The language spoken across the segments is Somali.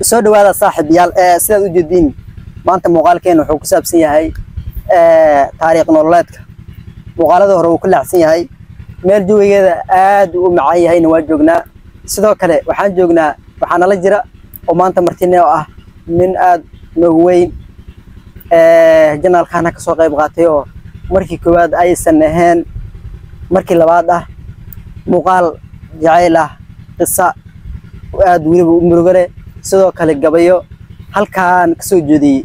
soo dhawaada saaxiibayaal sidaad u jeedin maanta muuqaalkeen wuxuu ku saabsan yahay taariikh nololeedka muuqaalada hore uu ku laacsan yahay meel jawigeeda aad u macaan yahayna waa joognaa sidoo kale waxaan nala jira oo maanta martine oo ah nin aad noogu weyn janaalkana ka soo qayb qaatay oo markii koowaad aysan ahayn markii labaad ah muuqaal jacayl ah qisa aad weliba u murugale sidoo kale gabayo halkaan ka soo jeediyay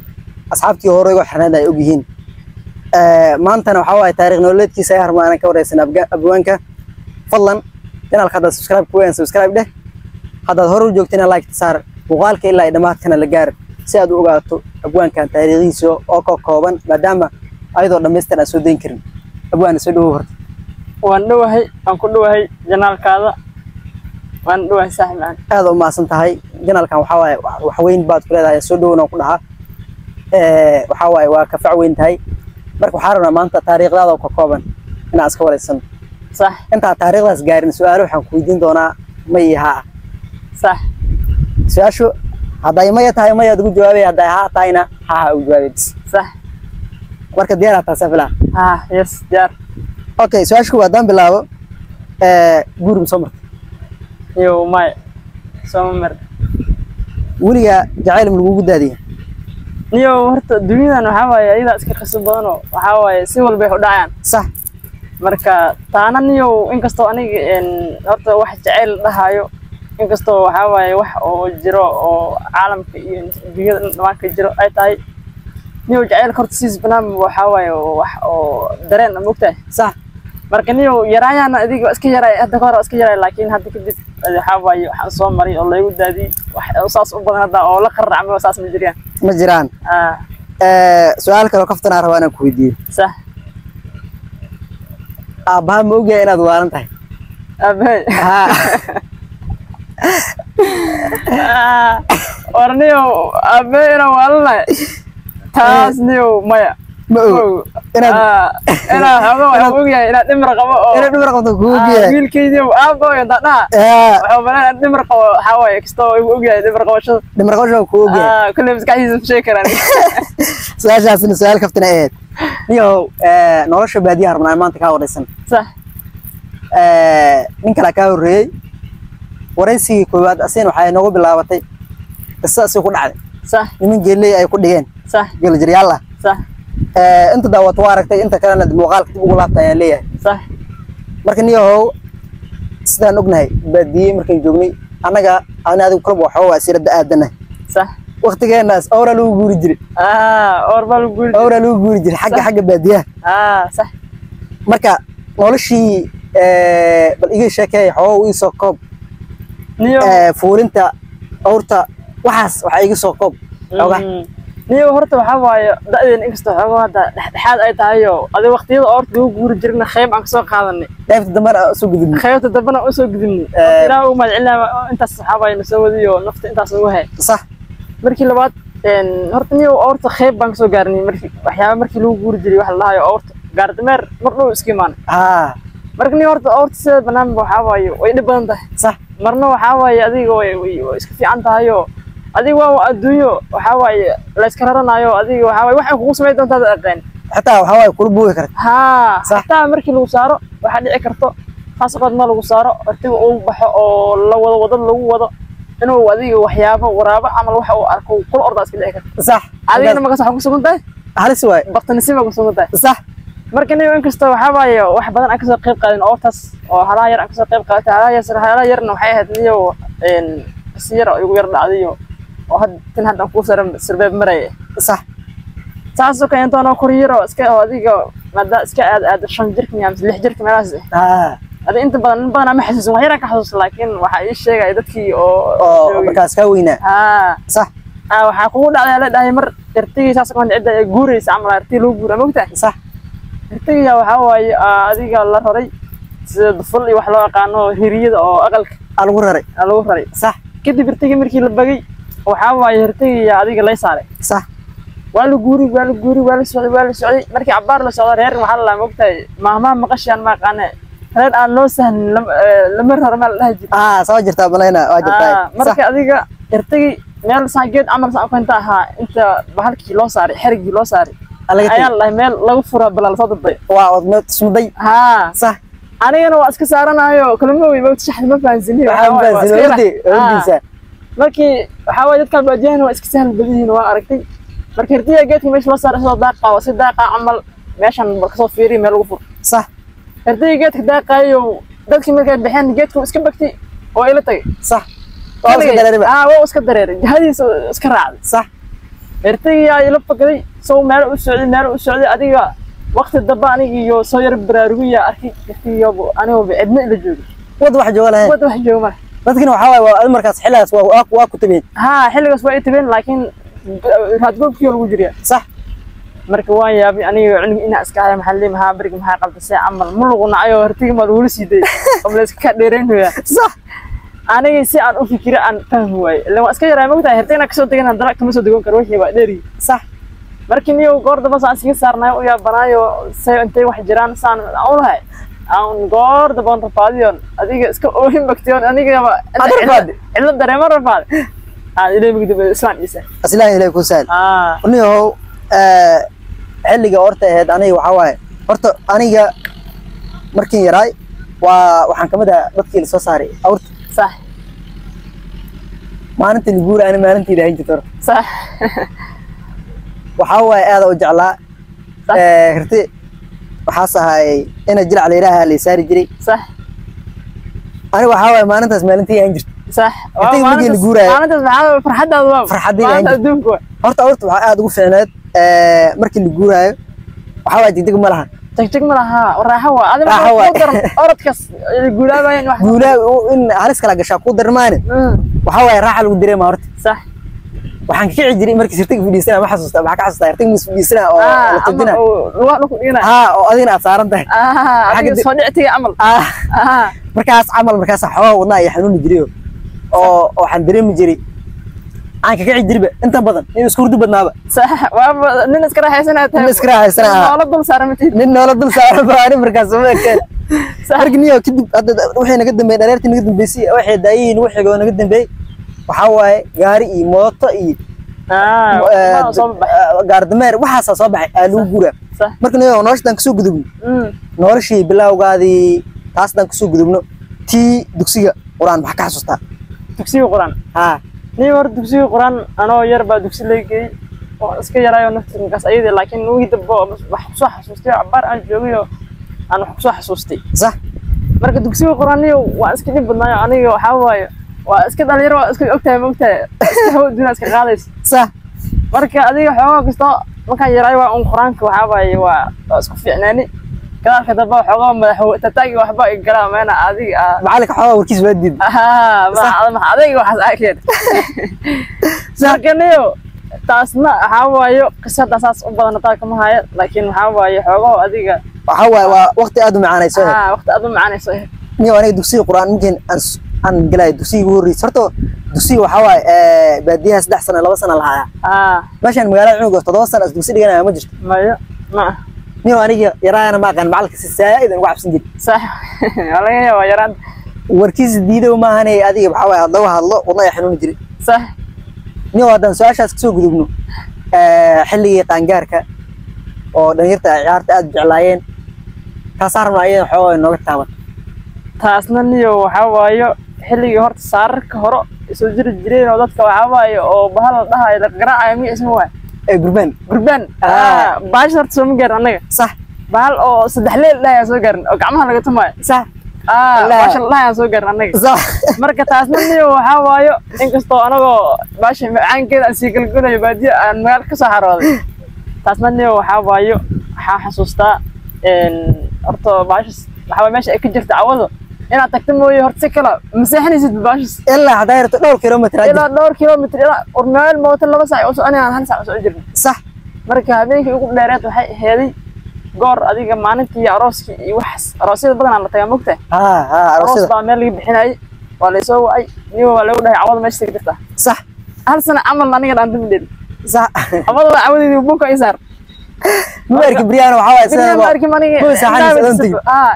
asxaabtii hore ugu xirnayd ay og yihiin maantana waxa waaye taariikh nololeedkiisa ay harmaan ka wareysan abwaanka fadlan janaalka hadda subscribe dheh hadda hore u joogtayna like saar muuqaalka ilaa ay dhamaadkana la gaar si aad u ogaato abwaankan taariikhiisa oo ka kooban maadaama ayadoo dhameystiran aan soo deyn karin abwaan soo dhawow horta waan ku dhawahay janaalkaada waan dhawahay saaxiibaan aad u maasan tahay janaalkan waxa waaye wax weyn baad ku leedahay soo dhawna ku dhaha waxa waaye waa ka fac weyn tahay marka waxaan rabnaa maanta taariikhdaada oo ka kooban inaan iska wareysan صح انت taariikhdaas gaarin su'aalo waxaan ku weydiin doonaa mayaha صح su'aashu haday maya tahay maya ugu jawaabay haday ha tahayna ha ugu jawaabay صح marka diyaar tahay safila yes diyaar okay su'aashu waa dan bilaabo guurum soo martay iyo may soo mar waliga jacayl ma lagu daadiyo niyo horta dunyadan waxa waaye iyada iska qasab badan oo waxa waaye si walba ay u dhacayaan صح marka taana niyo inkastoo aniga horta wax jacayl dhahayo inkastoo waxa waaye wax oo jiro oo caalamka iyo dunyada dhammaan ka jiro ay tahay niyo jacayl horta si banaan waxa waaye wax oo dareen moogtahay صح marka niyo yaraayana adiga iska yaray hadda hore iska yaray laakiin hadda kadib waxa waaye waxaan soo maray oo laygu daadi wax saas u badan hadda oo la qarracmo saas ma jiraan su'aal kale oo kaftana rabaa inaan ku weydiiyo صح abaa ma ogahay inaad waalan tahay abay orniyo abay ina waalan taas niyo maya ma og ina hawo waxaan ogahay ina dhimar qabo oo ina dhimar qabto ku ogahay wiilkaydiiyo aabo iyo dadna waxa balan dhimar qabo waxa waaye kasto uu ogahay dhimar qabashada ku ogahay kullu maskaxdiisa ku sheekaraan su'aashaasina su'aal kaftana ahayd niyo nolosha baadiyaha rabnaa maanta ka wareysan صح nin kala ka horeeyay wareysigii koowaad aseen waxay noogu bilaabatay qisaas ku dhacday صح niman geelay ay ku dhigeen صح geel jiryaal ah صح inta daawad waa aragtay inta kalena muuqaalka dib ugu laabtay aan leeyahay صح marka niyo sidaan ognahay baadiye markaan joognay anaga adigu club waxa waa siirada aadana صح waqtigeenaas awra lagu guuri jiray awra lagu guuri jiray xagga baadiyaha صح marka noloshii bal iga sheekay xoo ii soo koob niyo fuulinta awrta waxaas waxa iga soo koob oga niyo horta waxa waaye da'deen inkastoo xogo hadda dhexdhexaad ay tahay oo adiga waqtiyada awrta lagu guuri jirna khayb aan ka soo qaadanay qaybta dambana soo gudubnay qaybta dambana u soo gudubnay ilaa uu magacilaa intaas saxaabayna soo wadiyo nafta intaas ugu hay صح markii labaad horta niyo awrta khayb baan ka soo gaarnay waxyaabo markii lagu guuri jiray wax la lahayo awrta gaardameer mar dhow iska imaan marka niyo horta awrta sida banaan waxa waaye way dhib badan tahay صح marna waxa waaye adiga way iska fiican tahay oo adiga waa adduunyo waxa waaye la iska raranayo adiga waxa waaye waxa kugu sameey doontaa aqaan xataa waxa waaye kula buugi kartaa xataa markii lagu saaro waxa dhici karto faasqad ma lagu saaro artiga uu baxo oo la wado lagu wado inuu adiga waxyaabo waraabo amal waxa uu arko kula ordaas ka dhici karto صح adigana ma ka sax ku sugantahay halis waay baqtanisiba ku sugantahay صح marka niyo inkastoo waxa waaye wax badan aan ka soo qayb qaadan awrtaas oo halaa yar aan ka soo qayb qaatay halaa yarna waxay ahayd niyo siyara ugu yar dhacdayo oo hadda ku sarbeeb maray صح taasoo ka intaanoo koriyaro iska adiga maada iska aad 5 jirka ama 6 jirka meelaas hada inta badan ma xasuusin wax yar ka xasuusin laakiin waxa ay sheegay dadkii oo markaas ka weyna صح waxa kugu dhacday la dhahay mar irtigiisa sakan cid ay guuraysa ama irtii loo guura moogtaa صح irtiga waxa waaye adiga la raray sida dufal iyo wax loo yaqaano hiriyada oo aqalka lagu raray صح kadib irtiga markii la bagay waxa waaye irtiga adiga la saaray صح waa la guuri waa la socday markii cabaar la socdo reer waxa la moogtay maama maqashan ma qaane reer aan loo sahlan lama rarar ma la dhahay soo jirtaa balayna waa jirtaa marka adiga irtigi meel saageed amal saan ku inta ahaa inta bahalkii loo saaray xirigii loo saaray ayaa la meel lagu furo balal soo dabay waa wadmad smuday ha sax anigana waa iska saaranayo kalma way ma shaxd ma fahansinay waxa markii waxa way dadka baadiyahan waa iska sahal badihiin waa aragtay markii hirtiga geedka meesha loo saaray soo daaqa waa si daaqa amal meeshan marka soo fiiri meel lagu furo sax hirtiga geedka daaqayo dadkii markay bixeen geedka iska bagtay oo ila tagay صح waa iska dareeray jahadiisa iska raacday صح ertayga ila faqday soo meel u socday adiga waqti daba aniga iyo soo yar baraarugiya arkay iyo aniga cidna ila joogo wad wax jooga lahayn dadkina waxa waa markaas xilligaas waa ku tabeen xilligaas waa tabeen laakiin raad goobkii lagu jiriya صح marka waan yaabay aniga cilmi ina iska hay maxalli maxaa barig maxaa qalbisay amal muluqna ayo ertayga ma lagu siiday oo la iska dheereynaya صح aniga si aan u fikiro aan fahmi waay ilaa iska yaraa moogtahay hertayna ka soo degan dara kama soo degan karo wixii waa dheeri صح markii niyo goor daba saan iska saarnay oo yaabanaayo say intay wax jiraan saan aan lahay aan goor daba rafaadiyon adiga iska oohin bagtiyon aniga ila dareemo rafaad ilaa migdib islaan isa aslaan ilaa ku saal niyo xilliga horta ahayd aniga waxa waaye horta aniga markii yaraay waxaan kamid ah dadkii la soo saaray awrta صح ما أنت اللي تقول أنا ما أنت اللي هيجي ترى صح وحاول هذا وجعله هرتي وحاسة هاي أنا جل على راه اللي صار يجري صح أنا وحاول ما أنت اسمه أنت هيجي صح ما أنت اللي تقول ما أنت اسمه فرحة هذا فرحة دي هيجي هرت أورت وحاول أقول فعلات مركي اللي تقول هاي وحاول تدق ملها تجتك ملها وراحوا هذا أورت كس يقولها باين واحد يقولها إن عرس كلا قشة قدر مانه وحاول راح على الودري ما أورت صح waxaan ka kici jiray markii sirtig fidisana ma xasuusta waxa ka xasuusta sirtig mus fidisana oo la tadina oo adina aad saaran tahay adiga soo dhictay amal markaas xoog wadna ay xanuun jiray oo waxaan dareemi jiray aan ka kici jiray inta badan in isku hurdu badnaaba sax waa nin iska raaxaysanaa nolol dul saaran baan markaas soo eekay sargniyo kadib waxay naga dambeeyay dhareertii naga dambeysay waxay daayeen waxay naga dambeeyay waxa waaye gaari iyo mooto iyo gaar dameer waxa soo baxay alu gura marka noloshan ka soo gudubno noloshii bilowgaadii taas dan ka soo gudubno tii dugsiga quraan waxa ka xasuustaa dugsiga quraan nin war dugsiga quraan anoo yar baa dugsi leegay oo iska yaraayo naftiinkaas ayada laakiin wigi dabo wax soo xasuustay abar aan joogayo aan wax soo xasuustay sax marka dugsiga quraan waa iska dib badnaayo aniga waxa waaye waa iska dhalinyaro waa iska ogtahay iska hawdina iska qaadays صح marka adiga xoog kasto markaan yaray waa quraanka waxa waaye waa isku fiicnaani kadalka daba xoog madaxo tataagi waxba garaamana adiga macalka xoog warkiis waadid ma adiga waxa saakeen sarkaniyo taasna waxa waaye qisada asaas u badan taa kama haya laakiin waxa waaye xoog adiga waxa waaye waa waqti aad u macaanayso waqti aad u macaanayso niyo aniga dugsiga quraan mumkin aan galay dugsiga horeeyay horto dugsiga waxa waaye baadiyaha 3 sano 2 sano lahaa meeshan magaalada cunuga 7 sano dugsi dhiganaya ma jirto ma niyo aniga yaraana ma qan macalka si saaid ugu cabsan jir صح walaga yaa yaraan warkiis diido ma ahanay adiga waxa waaye adoo hadlo wadna ay xanuun jiri صح niyo wadan su'aashaas ka soo gudubno xilligii qaangaarka oo dhalinyarta ciyaarta aad jeclaayeen ka saarnaayeen xoog nooga taaban taasna niyo waxa waaye xilligii horta saararka hore soo jiri jireen oo dadka waxa waaye oo bahal dhahay la qaraacayo mi isma waa gurban baash horta soo gaar anaga صح bahal oo saddex leel dhahay soo gaarin oo gacmaha laga tumayo صح baash dhahay soo gaar anaga صح marka taasna niyo waxa waaye inkastoo anagoo baash macaankeeda aan sii galgalayo baadiya aan magaal ka soo xarooday taasna niyo waxa waaye waxa xasuustaa horta baash waxa meesha ay ka jirta awado ina tagto mooyo horta kala masaxnaysid baashis ilaa hadayrto dhowr kilomitir ilaa ormeel mooto 2 saac oo anaa 1 saac oo jirnay صح marka habeenkii ugu dheereed waxay heeday goor adiga maalintii arooskii iyo wax aroosyada badan aan la tagaa mogtay aroos baa meel laga bixinay waa la soo waay niyo waa lagu dhahay awada meesha ka jirta صح hal sana amal aniga aan dibdin صح awada awadeedii buka isaar markii Brian waxa waaye sida markii maniga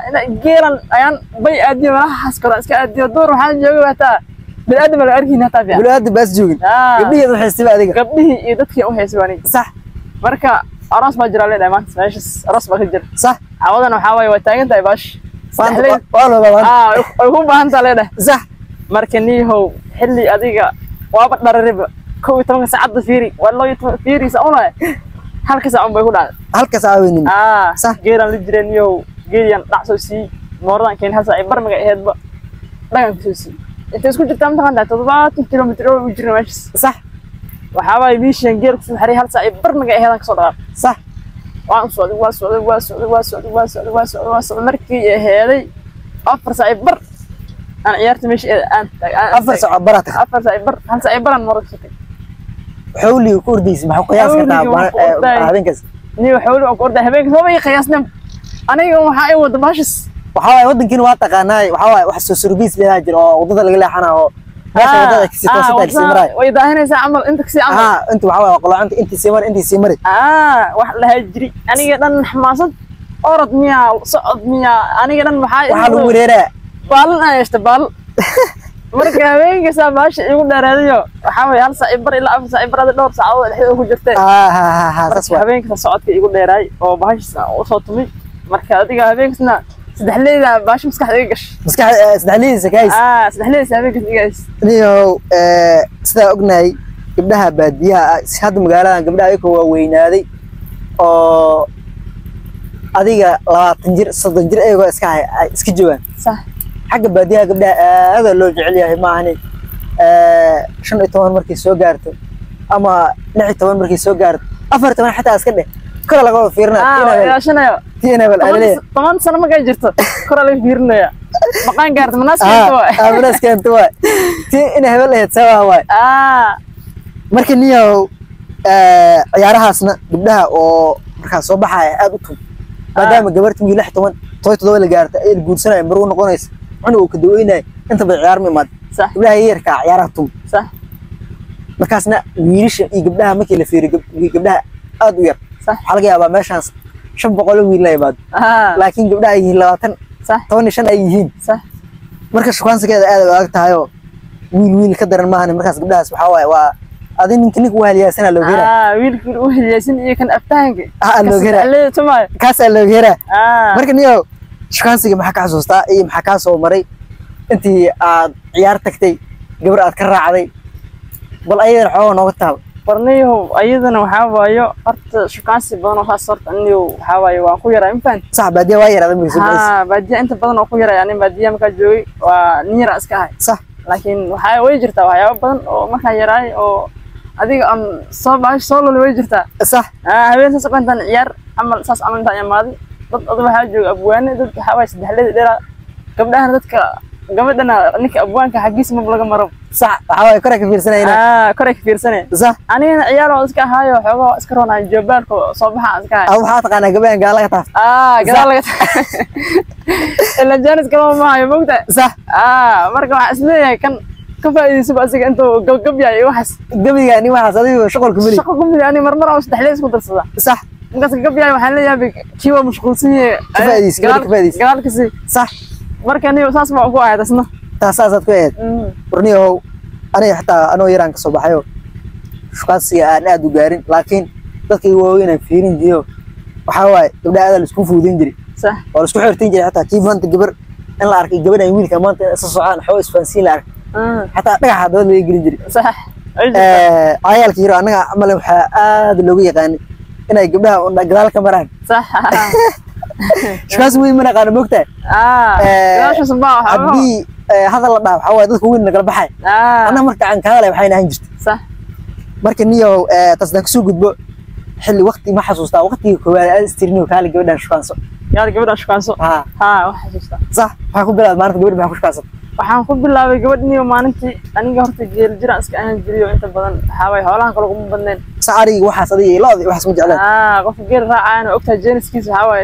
ina geelan ayaan bay aadiyo waxaas kala iska aadiyo door waxaan joogay wataa بالادب ولا اركينا تابع بلاد بس جوجin gabdhihi waxay siba adiga gabdhihi iyo dadkii u heesbaanay sax marka aroos ma jira leedahay maanta meeshas aroos ba ka jira sax cawadan waxa way way taagan tahay baash ay ku baahan tahay leedahay sax marka niihow xilli adiga waaba dharariba 12 saacad fiiri walaa 12 fiiri sauna halka saac bay ku dhacday halka saac weyn sax geeran la jireen niihow geeyan dhacso si moordan keen hal saac barmaga aheedba dhagan ku sii inta isku jirta ma taqaan 7 kilomitir oo jirna meeshas sax waxa way miishan geer ku xariir hal saac barmaga aheedan ka soo dhaqaa sax waan soo markii aheeday 4 saac bar أنا عيارتي مش أنت أفر ساعة برات أفر ساعة بر هل ساعة بر مرة شكل حولي وكورديس ما هو قياس كتاب هذين كذا نيو حولي وكورد هبيك هو يقياسنا أنا يوم حاي ودماشس وحاول ودن كين واقع قناي وحاول وحسو سربيس لهاجر وضد اللي حنا هو وضد كسي توصل سمراي وإذا هنا سأعمل أنت كسي عمل أنت وحاول والله أنت سمر أنت سمري واحد لهجري أنا قدن حماسة أرد ميا صعد ميا أنا قدن محاي وحاول وريرة baalan ay ishtabal marka habeenka sabaash igu dheeraadayo waxa way hal saac bar ilaa 4 saac barada dhowr saacadood dhexda ku jirtay habeenka socodka igu dheeray oo baash oo soo tumay marka adiga habeenkasna saddex leeyda baash maskaxdayga gash saddex leeyda kays saddex leeyda habeenka gays niyo sida ognahay gabdhaha baadiyaha hadda magaalada gabdhaha ay waa weynaaday oo adiga 20 jir 30 jir ayagoo iska joogan sax حق بديها قبل هذا اللي جعليه ما هني شن يتوان مركز سو قارته أما نحي توان مركز سو قارت أفر توان حتى أسكنه كل لقوا فيرنا يا شنو تينا بالعليه طبعا سنة ما جاي جرت كل اللي فيرنا يا مكان قارت مناس كنتوا مناس كنتوا تي إنه هبل يتسوى هواي مركز نيو عيارها سنة قبلها أو مركز صباحها أدوتهم maadaama gabartii wiil 7 la gaartay ay guursanay maruu noqonays cunug ka daweynay inta bay ciyaar mimaad sax ilaahay yeerka ciyaaraha tum sax markaasna wiilasha iyo gabdhaha markii la fiiriyo gabdhaha aad u yar sax waxa laga yaabaa meeshaas 500 wiil la yimaado laakiin gabdhaha ay 20 sax 15 ay yihiin sax marka shukaansigeeda aad u adag tahay wiil ka daran maahan markaas gabdhahaas waxa waay waa adin ninka ku waaliyasana loo geeraa wiilku uu waaliyaysan iyo kan aftaanka loo geeraa kaas loo geeraa marka niyo shukaansiga maxaa ka xasuustaa iyo maxaa ka soo maray intii aad ciyaar tagtay gabar aad ka raacday bal ayadana xoolo nooga taab barniyo ayadana waxa waayo horta shukaansi badan oo saarta aniyo waxa waayo waan ku yaraa infaan sax baadiya waa yaraa baadiya inta badan oo ku yaraa yani baadiya marka joogay waa niira iska hay sax laakiin waxa way jirtaa waxyaabo badan oo marka yaraay oo adiga am soo baash soo loo way jirtaa sax habeen saas qantan ciyaar amal saas amal inta yamaadi dad waxa jooga abwaane dad waxa way saddex leed dheera gabdhaha dadka gabadhana ninka abwaanka xaqiis ma laga maro sax waxa way kore ka fiirsanayna kore ka fiirsanay sax anina ciyaar oo iska haayo xogo iska roonaa joobalko soo baxa iska haayo waxa taqaana gabadhan gaal laga taaf gaal laga ila jaanis kala ma hayo mogta sax marka waxa isleeyahay kan كفاية سبعة سك أنتو قب يعني وحس قبل يعني واحد هذا شغل كملي شغل كملي يعني مرة أو استحليس كنت الصدا صح بس قبل يعني محل يعني كيوا مشغول سنية كفاية قال كسي صح مرة أنا وساس ما أقوى هذا سنة تاساسات كويس برنيه أنا حتى أنا ويران كصباح يوم شو كان سيا أنا أدو جارين لكن تذكر وين فيرين ديو وحواي تبدأ هذا السكوف ودين جري صح ولا السكوف حرتين جري حتى كيف ما أنت جبر أنا لا أعرف جبر يميل كمان أساسا حوس فانسي لا حتى دغح دود لي جري جري صح عيالك يرو أنا عمل وحا آد لوgu yaqaan inay gabdhaha oo gadaal ka maraan صح shkaas weyn mana qaan moogtaa gadaasha sabaa hadii hadal la dhaaf waxa dadku weyn kala baxay ana marka aan ka hadalay waxay ahaan jirtay صح marka niyo tasdan ku soo gudbo xilli waqti ma xasuustaa waqtiga koowaad aad istirniyo kale gabadhan shukaanso yaa gabadhan shukaanso wax xasuustaa صح waxa ku bilaad maalinta gabadha waxa ku shukaanso waxaan ku bilaabay gabadhniyo maalintii aniga horta geel jiraan iska ahaan jiriyo inta badan waxa way xoolaha kale ugu badneen saari waxaas adiga ilaadi waxaas ma jeclaan qof geel raacayna ogtaa jeniskiisa waxa way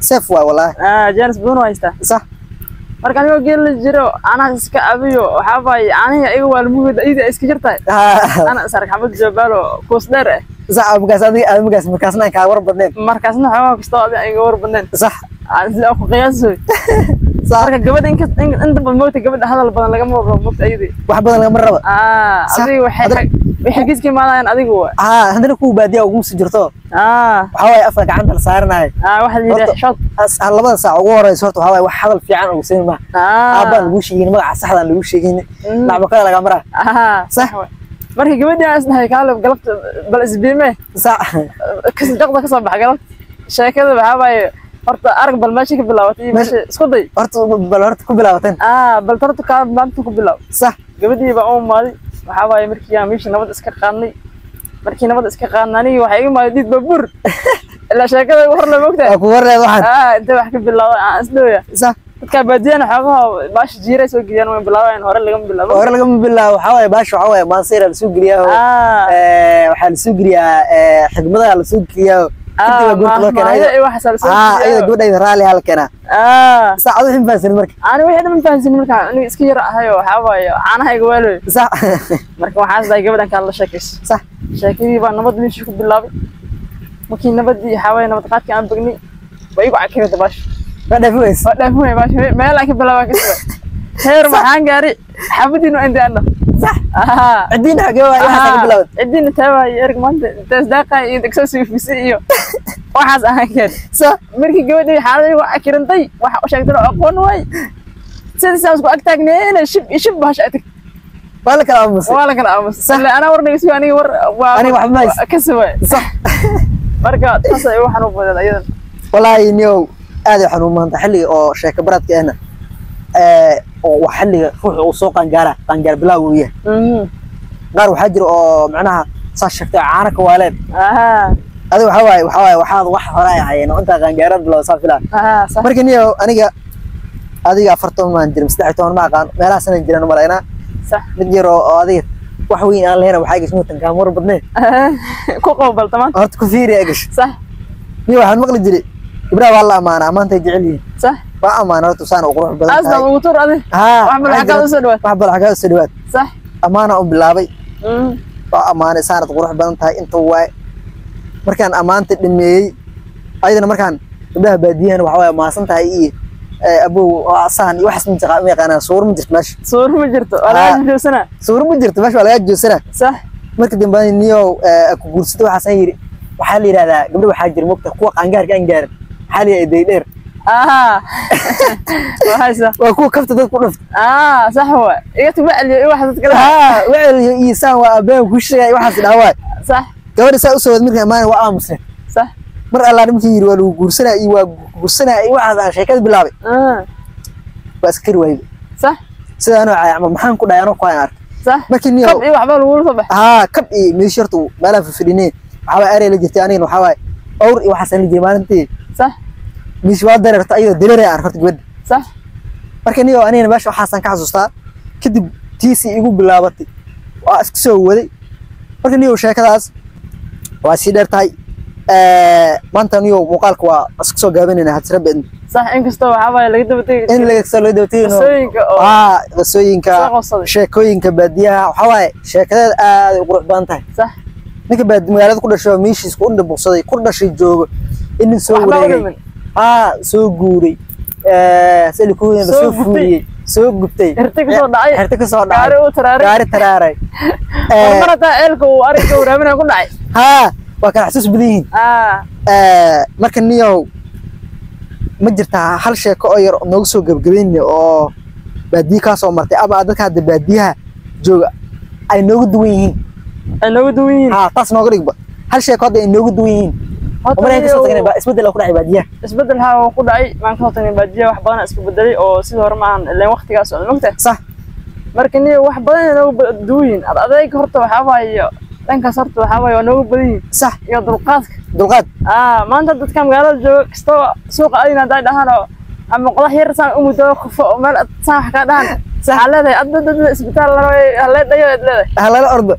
safe way wallahi jenis badan haysta صح marka aniga geel jiro ana iska abiyo waxa way aniga iga waalmuhida ida iska jirtay ana sark xabad jabalo koos dheer صح markaasna ka war badneen markaasna xoolo kasta adiga iga war badneen صح aan isla ku qiyaasay marka gabadha inta badan moogta gabadha hadal badan laga maro moogta ayadii wax badan laga marraba adiga waxay giski maadaan adigu hadana ku baadiya ugu sii jirto waxa way afka gacanta la saaranahay waxa la yiraahdaa shot labada saac ugu horeyso horta waxa way wax hadal fiican ugu sameeyma aabban lagu sheegin magaca saxda lagu sheegin lacag kala laga maraa sax marka gabadha aan isnahay kaalab galabta bal isbiime sax kasdaqda ka soo bax galab sheekada waxa way horta arag bal meesha ka bilaabatay meesha isku day horta ku bilaabateen bal horta ka maanta ku bilaab sax gabadhii baa oo maali waxa way markii aan meesha nabad iska qaadnay markii nabad iska qaadnay waxa iga maadid babur ila sheekada hor la moogtaa ku wareey waxan inta wax ka bilaabay aan isdooya sax dadka baadiyana xogaha baash jiiray soo geliyaan way bilaabeen hore laga bilaabo waxa way baash waxa way maanseer la soo geliyaa waxa la soo geliyaa xigmadaha la soo geliyaa كده قلت لك انا واحد سالسون ايوه قد رالي هلكنا ساعه وحين فانسن marka aan wixii ma fahansin marka aniga iska yar ahayo waxa waayo caanaha gawaalo sax marka waxa saay gabadhan kala sheekayso sax sheekadii baa nabad meeshii ku bilaabay markii nabadii waxa waayo nabad qaadkii aan bagnay way igu cakirada baash wadaafuweys baash meel ay ka bilaabay kasoo heer maxaan gaari xabadiinu inta ana صح عدينا حقوقي واحد بلاد عدينا تابع يرك مانت تصدقها يدكسو سيفيسيو waxaas ahaan keen صح markii gabadhii xaalay waxa kirantay waxa u sheegtay aqoon way sidaas ku agtaagneen shib bash adag wala kala aamus صح ana warnaysi aniga war aniga wax ma ka soo صح marka taas ay waxaan u badan ayadan wallahi niyow aad waxaan u maanta xilli oo sheeka baradkeena oo xilliga ruux uu soo qangaar bilaw uu yahay qaar waxa jira oo macnaha saas sheegtay caana ka waaleen adu waxa way waxaad wax horay ahayeen oo inta qangaarad loo saafila markii niyo aniga adiga 40 maan jirin 13 ma aqaan meelaha sanan jiran malayna صح mid yar oo adiga wax weyn aan leeyahay waxa gasmo tan kaamur badnay ku qowbal tamaan horta ku fiiri agash صح niyo waxaan maqli jiray ibrahim wallahi maanta jeceliin صح waa amaano tusaan oo qurux badan asna ugu tur adi wax bal xagaa soo dhawaad صح amaana u bilaabay waa amaana saanad qurux badan tahay inta waay markaan amaanta dhimeeyay ayadana markaan gabdhaha baadiyahan waxa way maasan tahay iyo abo asaan iyo wax isma yaqaana suur ma jirto meesha suur ma jirto wala joosana suur ma jirto meesha wala joosana صح marka dambe niyo ku guursado waxa san yiri waxa la yiraahdaa gabdhaha waxa jir moogta kuwa qangaarka aan gaarin xali ay deedeer وهذا وكو كفت دد ku dhift صح هو iga tibacliyo wax dad kale wacliyo iisaan waa abeen ku sheegay waxaas dhaaway صح gabadha saa u soo wad markay amaan waa aamusay صح mar alla nimkii yiri waa lagu guursanaa iyo waa guursanaa iyo waxaas aan sheekad bilaabay waa iskir way صح sidaan oo caayama maxaan ku dhaayano ku aan ark صح markii niyo kab iyo waxba lagu soo bax kab iyo meeshartu meelaha fadhineen waxa ay areey la jirtay aniga waxa way awr iyo waxaas aan la jeemantii صح مش واقدر ارتايو دليري aan horta gabadha صح marka niyo aniga baasha waxaan ka xasuustaa kadib tiisi igu bilaabatay waa isku soo waday marka niyo sheekadaas waa si dheertay maanta niyo muuqaalka waa isku soo gaabanayna hadsira been صح inkastoo waxa way laga dabatay in laga soo dabatay qasooyinka sheekooyinka baadiyaha waxa way sheekada aad u qurux badan tahay صح ninka magaalada ku dhashay meeshiis ku dhabuqsaday ku dhashay joogo in soo wareegay soo guuray salikuuna soo fuuriyay soo gubtay herta ka soo dhacay gaari taraaray marada eelka uu ariga waraabina ku dhacay waa ka xasuus badan marka niyow ma jirta hal sheeko oo yar noogu soo gabagabeynay oo baadiye ka soo martay aba dadka hadda baadiyaha jooga ay noogu duwan yihiin taas nooga dhigba hal sheeko hadda ay noogu duwan yihiin ومرة كسرت كنا اسبدل لو كنا عبادية اسبدل ها وكل عي ما كنت عبادية واحد بدنا اسبدلي أو سيدور معن اللي وقت جالس المقطع صح مركني واحد بدنا لو بدوين أضايق هرت وحواي لين كسرت وحواي ونو بدين صح يا دلقات ما أنت تتكلم قال جو كستو سوق أينا داي دهنا أما قضاء يرسم أمودوخ ومال صح كذا هلا ده أدد إسبتال هلا ده يدله هلا الأرض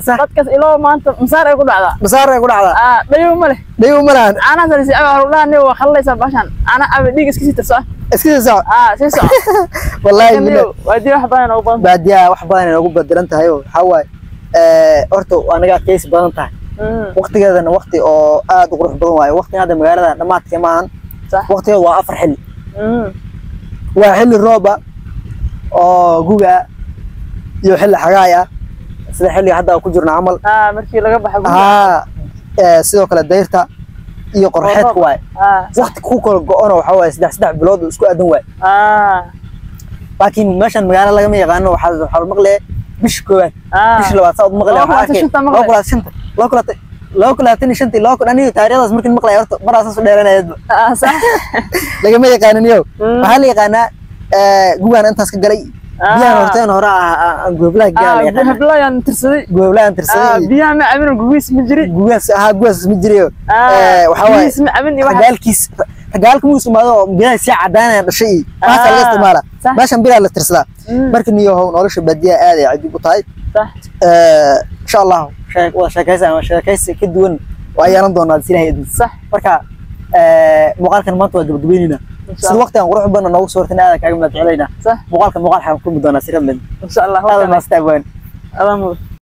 dadkas ilo maanta masaar ay ku dhacdaa dayo male ana sarisi ay horulaani waa khalaysa bashan ana ab dhig iska sitirso si wallahi waadiyo wax badan oo badan baadiya wax badan ugu bedelan tahay waxa waay horta anaga keys badan tahay waqtigeedana waqti oo aad u qurux badan waayo waqtiga hadda magaalada dhamaadkii maahan waqtigeedu waa 4 xilli وحل الروبة أو جوجا يحل حاجة سيد حل حدا كجرنا عمل مركي لقى بحبه سيدو كلا دايرتا iyo qorxeed waay waqti ku kala go'on oo waxa waay saddex bilood isku aadan waay laakiin meeshan magaalo laga ma yaqaan waxa maqlay bish koowaad bish labaad saad maqlay loo kala shantii loo kala aniga taariikhdaas markii maqlay horta maraas soo dheeranayad sax laga ma yaqaan iyo waxa la yaqaanaa gugaan intaas ka galay biyaha horteen hore gooblaha gaal gooblahan tirsaday biyaha ma cabin gugiis ma jiri gugaas ma jiri waxa waay ma cabin iyo gaalka muus maado biyaha si cadaanay dhashay waxa laga isticmaala meeshan biyaha la tirsadaa marka niyo nolosha badiyaa aad ay cadi u tahay صح insha Allah sheekaysi ka duwan waa yeelan doonaa silahay صح marka muuqaalkan maanta waa gabagabeynina si waqtigan qurux badan noogu soo hortay aad kaaga madcelayna صح muuqaalkan muuqaal xaan ku doonaa si rabin insha Allah hada ma istaagwan هذا